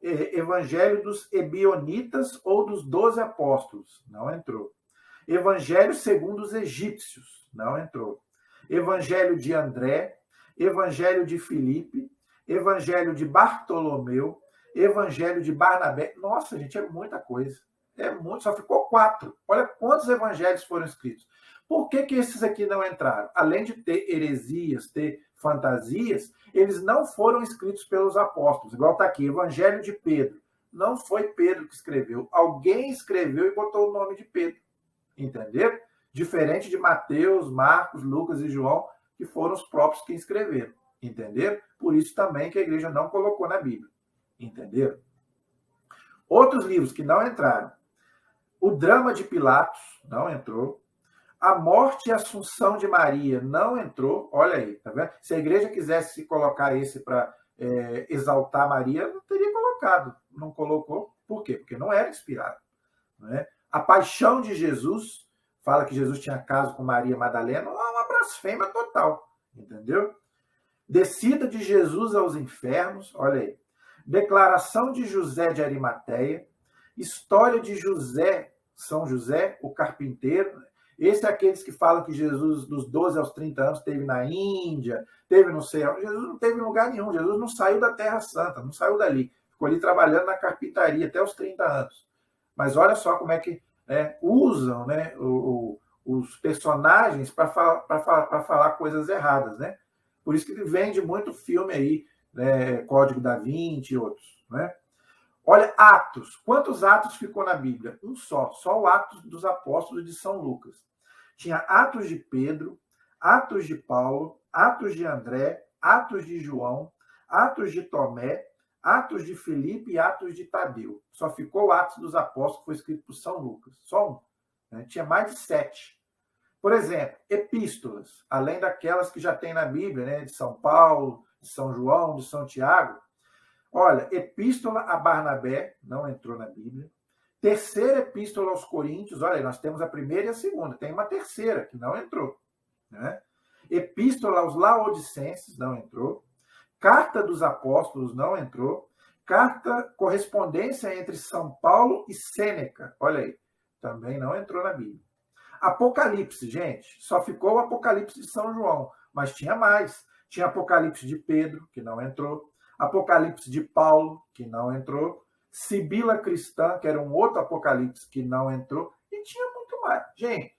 Evangelho dos Ebionitas ou dos 12 apóstolos. Não entrou. Evangelho segundo os egípcios. Não entrou. Evangelho de André. Evangelho de Filipe. Evangelho de Bartolomeu. Evangelho de Barnabé. Nossa, gente, é muita coisa. É muito, só ficou 4. Olha quantos evangelhos foram escritos. Por que esses aqui não entraram? Além de ter heresias, ter fantasias, eles não foram escritos pelos apóstolos. Igual está aqui, Evangelho de Pedro. Não foi Pedro que escreveu. Alguém escreveu e botou o nome de Pedro. Entenderam? Diferente de Mateus, Marcos, Lucas e João, que foram os próprios que escreveram. Entenderam? Por isso também que a igreja não colocou na Bíblia. Entenderam? Outros livros que não entraram. O Drama de Pilatos não entrou. A Morte e Assunção de Maria não entrou. Olha aí, tá vendo? Se a igreja quisesse colocar esse para exaltar Maria, não teria colocado. Não colocou. Por quê? Porque não era inspirado. Não é? A Paixão de Jesus, fala que Jesus tinha caso com Maria Madalena, é uma blasfêmia total. Entendeu? Descida de Jesus aos infernos, olha aí. Declaração de José de Arimateia. História de José, São José, o carpinteiro. Esse é aqueles que falam que Jesus, dos 12 aos 30 anos, esteve na Índia, teve no céu. Jesus não teve em lugar nenhum. Jesus não saiu da Terra Santa, não saiu dali. Ficou ali trabalhando na carpintaria até os 30 anos. Mas olha só como é que usam, né, os personagens para falar coisas erradas, né? Por isso que vende muito filme aí, né, Código da Vinci e outros, né? Olha, Atos. Quantos Atos ficou na Bíblia? Um só o Atos dos Apóstolos de São Lucas. Tinha Atos de Pedro, Atos de Paulo, Atos de André, Atos de João, Atos de Tomé, Atos de Filipe e Atos de Tadeu. Só ficou o Atos dos Apóstolos, que foi escrito por São Lucas. Só um. Né? Tinha mais de 7. Por exemplo, epístolas, além daquelas que já tem na Bíblia, né? De São Paulo, de São João, de São Tiago. Olha, epístola a Barnabé, não entrou na Bíblia. Terceira epístola aos Coríntios, olha, nós temos a primeira e a segunda, tem uma terceira que não entrou. Né? Epístola aos Laodicenses, não entrou. Carta dos Apóstolos, não entrou. Correspondência entre São Paulo e Sêneca, olha aí, também não entrou na Bíblia. Apocalipse, gente, só ficou o Apocalipse de São João, mas tinha mais. Tinha Apocalipse de Pedro, que não entrou. Apocalipse de Paulo, que não entrou. Sibila Cristã, que era um outro Apocalipse, que não entrou. E tinha muito mais. Gente,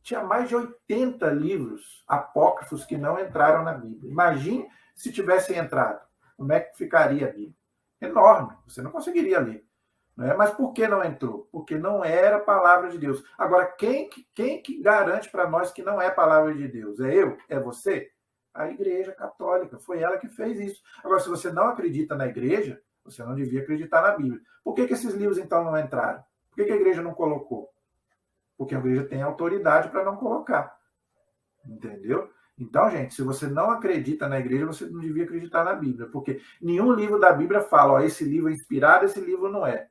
tinha mais de 80 livros apócrifos que não entraram na Bíblia. Imagine se tivessem entrado. Como é que ficaria a Bíblia? Enorme. Você não conseguiria ler. Né? Mas por que não entrou? Porque não era palavra de Deus. Agora, quem que garante para nós que não é palavra de Deus? É eu? É você? A Igreja Católica. Foi ela que fez isso. Agora, se você não acredita na Igreja, Você não devia acreditar na Bíblia. Por que esses livros, então, não entraram? Por que a igreja não colocou? Porque a igreja tem autoridade para não colocar. Entendeu? Então, gente, se você não acredita na igreja, você não devia acreditar na Bíblia. Porque nenhum livro da Bíblia fala, ó, esse livro é inspirado, esse livro não é.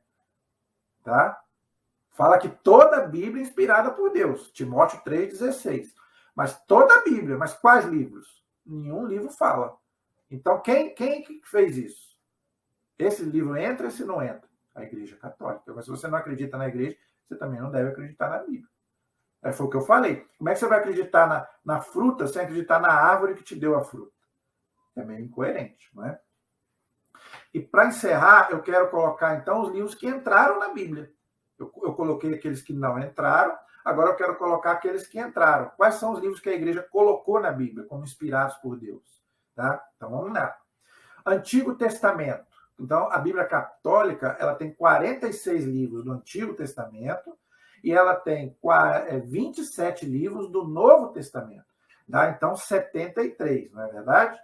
Tá? Fala que toda a Bíblia é inspirada por Deus. Timóteo 3,16. Mas toda a Bíblia, mas quais livros? Nenhum livro fala. Então, quem fez isso? Esse livro entra, esse não entra? A Igreja Católica. Mas se você não acredita na igreja, você também não deve acreditar na Bíblia. Foi o que eu falei. Como é que você vai acreditar na fruta sem acreditar na árvore que te deu a fruta? É meio incoerente, não é? E para encerrar, eu quero colocar, então, os livros que entraram na Bíblia. Eu coloquei aqueles que não entraram, agora eu quero colocar aqueles que entraram. Quais são os livros que a igreja colocou na Bíblia como inspirados por Deus? Tá? Então, vamos lá. Antigo Testamento. Então, a Bíblia Católica, ela tem 46 livros do Antigo Testamento e ela tem 27 livros do Novo Testamento. Tá? Então, 73, não é verdade?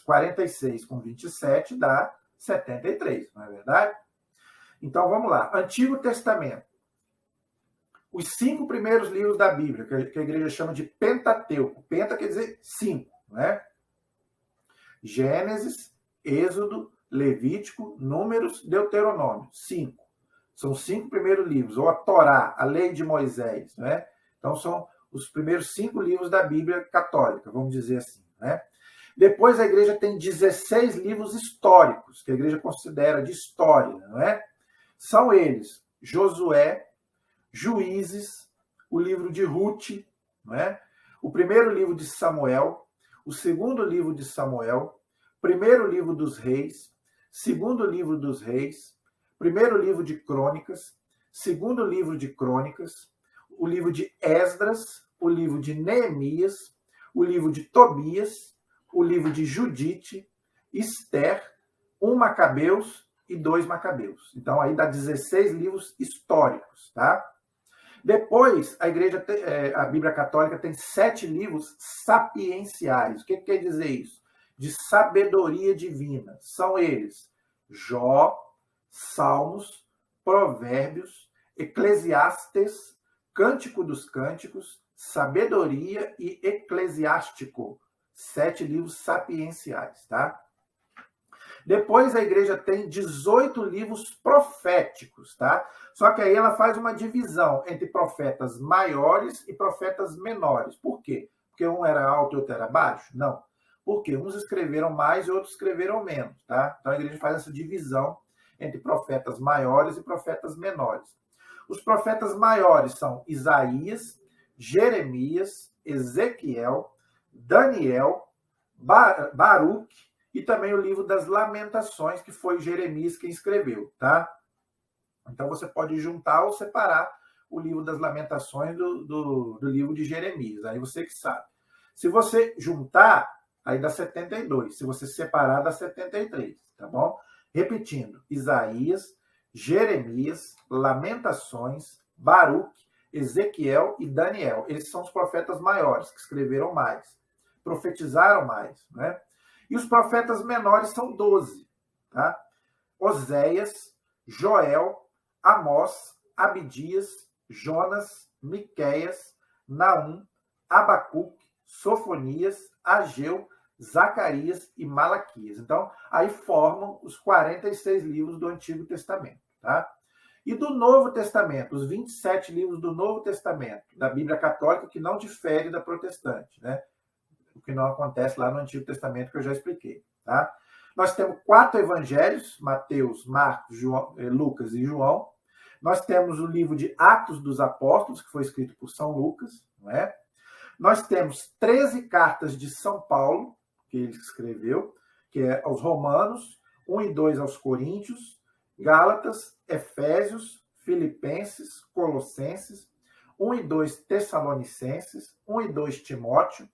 46 com 27 dá 73, não é verdade? Então, vamos lá. Antigo Testamento. Os 5 primeiros livros da Bíblia, que a igreja chama de Pentateuco. Penta quer dizer 5, né? Gênesis, Êxodo, Levítico, Números, Deuteronômio. 5. São os 5 primeiros livros. Ou a Torá, a Lei de Moisés, né? Então, são os primeiros 5 livros da Bíblia católica, vamos dizer assim, né? Depois, a igreja tem 16 livros históricos, que a igreja considera de história, não é? São eles: Josué, Juízes, o livro de Ruth, não é? O primeiro livro de Samuel, o segundo livro de Samuel, primeiro livro dos Reis, segundo livro dos Reis, primeiro livro de Crônicas, segundo livro de Crônicas, o livro de Esdras, o livro de Neemias, o livro de Tobias, o livro de Judite, Esther, 1 Macabeus e 2 Macabeus. Então, aí dá 16 livros históricos, tá? Depois, a Bíblia Católica tem 7 livros sapienciais. O que quer dizer isso? De sabedoria divina. São eles: Jó, Salmos, Provérbios, Eclesiastes, Cântico dos Cânticos, Sabedoria e Eclesiástico. 7 livros sapienciais, tá? Depois a igreja tem 18 livros proféticos, tá? Só que aí ela faz uma divisão entre profetas maiores e profetas menores. Por quê? Porque um era alto e outro era baixo? Não. Porque uns escreveram mais e outros escreveram menos, tá? Então a igreja faz essa divisão entre profetas maiores e profetas menores. Os profetas maiores são Isaías, Jeremias, Ezequiel, Daniel, Baruque, e também o livro das Lamentações, que foi Jeremias quem escreveu, tá? Então você pode juntar ou separar o livro das Lamentações do livro de Jeremias, aí você que sabe. Se você juntar, aí dá 72. Se você separar, dá 73, tá bom? Repetindo: Isaías, Jeremias, Lamentações, Baruque, Ezequiel e Daniel. Esses são os profetas maiores, que escreveram mais, profetizaram mais, né? E os profetas menores são 12, tá? Oséias, Joel, Amós, Abidias, Jonas, Miqueias, Naum, Abacuque, Sofonias, Ageu, Zacarias e Malaquias. Então, aí formam os 46 livros do Antigo Testamento, tá? E do Novo Testamento, os 27 livros do Novo Testamento, da Bíblia Católica, que não difere da protestante, né? O que não acontece lá no Antigo Testamento, que eu já expliquei, tá? Nós temos 4 evangelhos: Mateus, Marcos, Lucas e João. Nós temos o livro de Atos dos Apóstolos, que foi escrito por São Lucas, não é? Nós temos 13 cartas de São Paulo, que ele escreveu, que é aos Romanos, 1 e 2 aos Coríntios, Gálatas, Efésios, Filipenses, Colossenses, 1 e 2 Tessalonicenses, 1 e 2 Timóteo,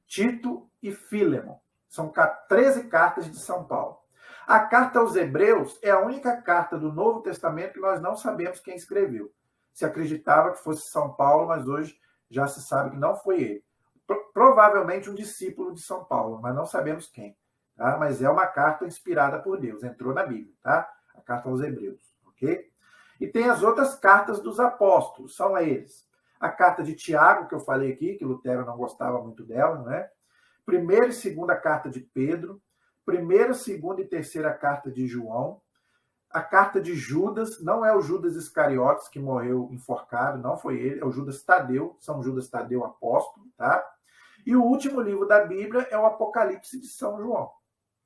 Tito e Fílemon. São 13 cartas de São Paulo. A carta aos Hebreus é a única carta do Novo Testamento que nós não sabemos quem escreveu. Se acreditava que fosse São Paulo, mas hoje já se sabe que não foi ele. Provavelmente um discípulo de São Paulo, mas não sabemos quem. tá? Mas é uma carta inspirada por Deus, entrou na Bíblia, tá? A carta aos Hebreus, ok? E tem as outras cartas dos apóstolos, são eles. A carta de Tiago, que eu falei aqui, que Lutero não gostava muito dela, né? Primeira e segunda carta de Pedro, primeira, segunda e terceira carta de João, a carta de Judas, não é o Judas Iscariotes que morreu enforcado, não foi ele, é o Judas Tadeu, São Judas Tadeu apóstolo, tá? E o último livro da Bíblia é o Apocalipse de São João,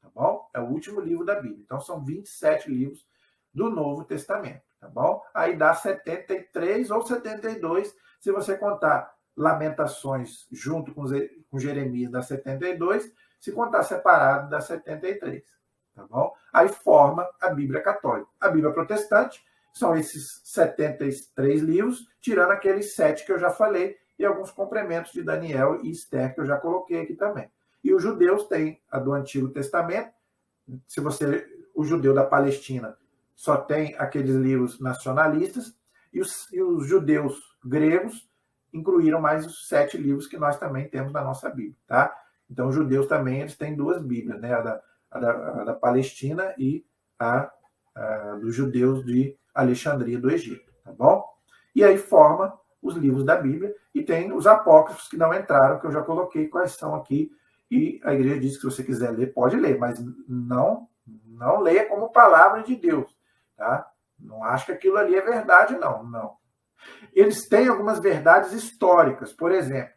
tá bom? É o último livro da Bíblia. Então são 27 livros do Novo Testamento, tá bom? Aí dá 73 ou 72, se você contar Lamentações junto com Jeremias dá 72, se contar separado dá 73, tá bom? Aí forma a Bíblia Católica. A Bíblia Protestante são esses 73 livros, tirando aqueles 7 que eu já falei, e alguns complementos de Daniel e Esther que eu já coloquei aqui também. E os judeus têm a do Antigo Testamento. Se você, o judeu da Palestina só tem aqueles livros nacionalistas, e os judeus gregos incluíram mais os 7 livros que nós também temos na nossa Bíblia, tá? Então os judeus também eles têm 2 Bíblias, né? A da Palestina e a dos judeus de Alexandria do Egito, tá bom? E aí forma os livros da Bíblia, e tem os apócrifos que não entraram, que eu já coloquei quais são aqui, e a igreja diz que se você quiser ler, pode ler, mas não leia como palavra de Deus, tá? Não acho que aquilo ali é verdade, não. Eles têm algumas verdades históricas, por exemplo,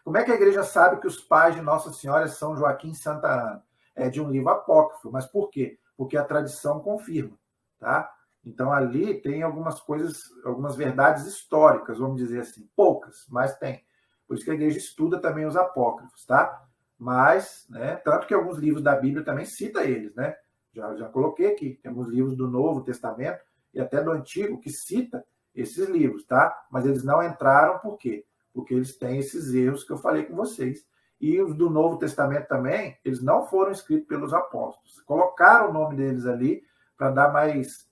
como é que a igreja sabe que os pais de Nossa Senhora é São Joaquim e Santa Ana? É de um livro apócrifo, mas por quê? Porque a tradição confirma, tá? Então ali tem algumas coisas, algumas verdades históricas, vamos dizer assim, poucas, mas tem. Por isso que a igreja estuda também os apócrifos, tá? Mas, né, tanto que alguns livros da Bíblia também cita eles, né? Já coloquei aqui, tem alguns livros do Novo Testamento e até do Antigo que cita esses livros, tá? Mas eles não entraram por quê? Porque eles têm esses erros que eu falei com vocês. E os do Novo Testamento também, eles não foram escritos pelos apóstolos. Colocaram o nome deles ali para dar mais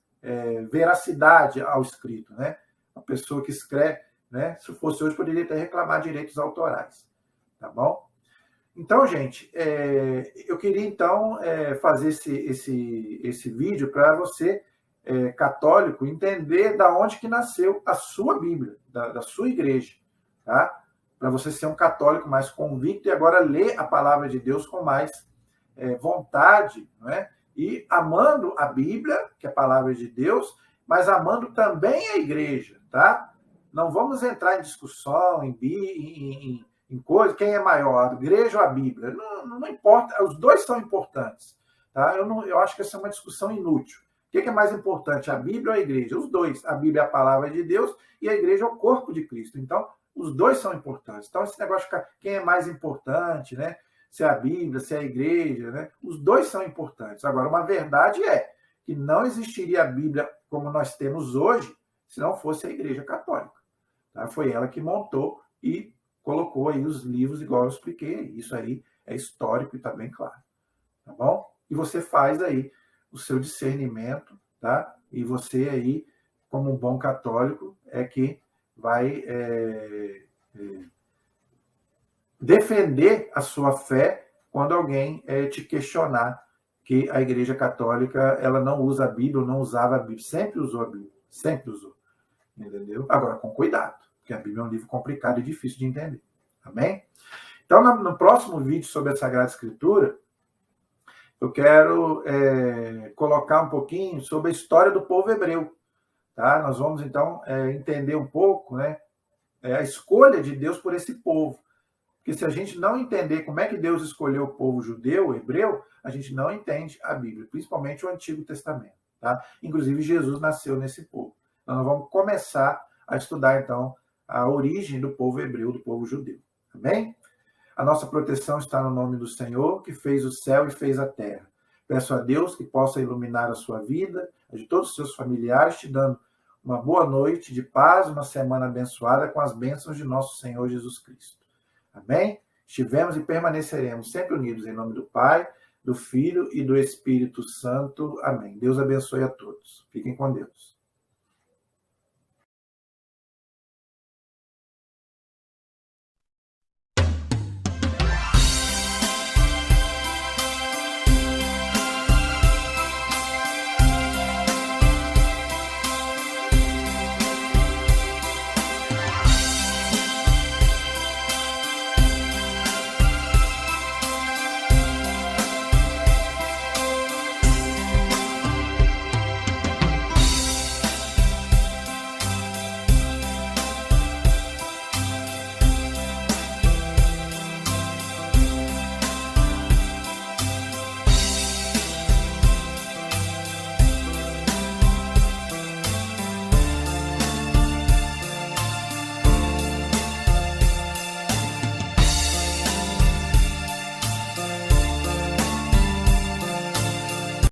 veracidade ao escrito, né? A pessoa que escreve, né? Se fosse hoje, poderia até reclamar direitos autorais, tá bom? Então, gente, eu queria então fazer esse vídeo para você, católico, entender da onde que nasceu a sua Bíblia, da sua igreja, tá? Para você ser um católico mais convicto e agora ler a palavra de Deus com mais vontade, não é? E amando a Bíblia, que é a palavra de Deus, mas amando também a igreja, tá? Não vamos entrar em discussão, em coisa, quem é maior, a igreja ou a Bíblia? Não importa, os dois são importantes, tá? Eu acho que essa é uma discussão inútil. O que é mais importante, a Bíblia ou a igreja? Os dois. A Bíblia é a palavra de Deus e a igreja é o corpo de Cristo. Então, os dois são importantes. Então, esse negócio de ficar, quem é mais importante, né? Se é a Bíblia, se é a igreja, né? Os dois são importantes. Agora, uma verdade é que não existiria a Bíblia como nós temos hoje se não fosse a Igreja Católica. Tá? Foi ela que montou e colocou aí os livros, igual eu expliquei. Isso aí é histórico e está bem claro. Tá bom? E você faz aí o seu discernimento, tá? E você aí, como um bom católico, é que vai defender a sua fé quando alguém te questionar que a Igreja Católica ela não usa a Bíblia, não usava a Bíblia, sempre usou a Bíblia, sempre usou, entendeu? Agora, com cuidado, porque a Bíblia é um livro complicado e difícil de entender, amém? Então, no próximo vídeo sobre a Sagrada Escritura, eu quero colocar um pouquinho sobre a história do povo hebreu, tá? Nós vamos, então, entender um pouco, né, a escolha de Deus por esse povo. Porque se a gente não entender como é que Deus escolheu o povo judeu, o hebreu, a gente não entende a Bíblia, principalmente o Antigo Testamento, tá? Inclusive, Jesus nasceu nesse povo. Então, nós vamos começar a estudar, então, a origem do povo hebreu, do povo judeu. Amém? A nossa proteção está no nome do Senhor, que fez o céu e fez a terra. Peço a Deus que possa iluminar a sua vida, a de todos os seus familiares, te dando uma boa noite de paz, uma semana abençoada com as bênçãos de nosso Senhor Jesus Cristo. Amém? Estivemos e permaneceremos sempre unidos em nome do Pai, do Filho e do Espírito Santo. Amém. Deus abençoe a todos. Fiquem com Deus.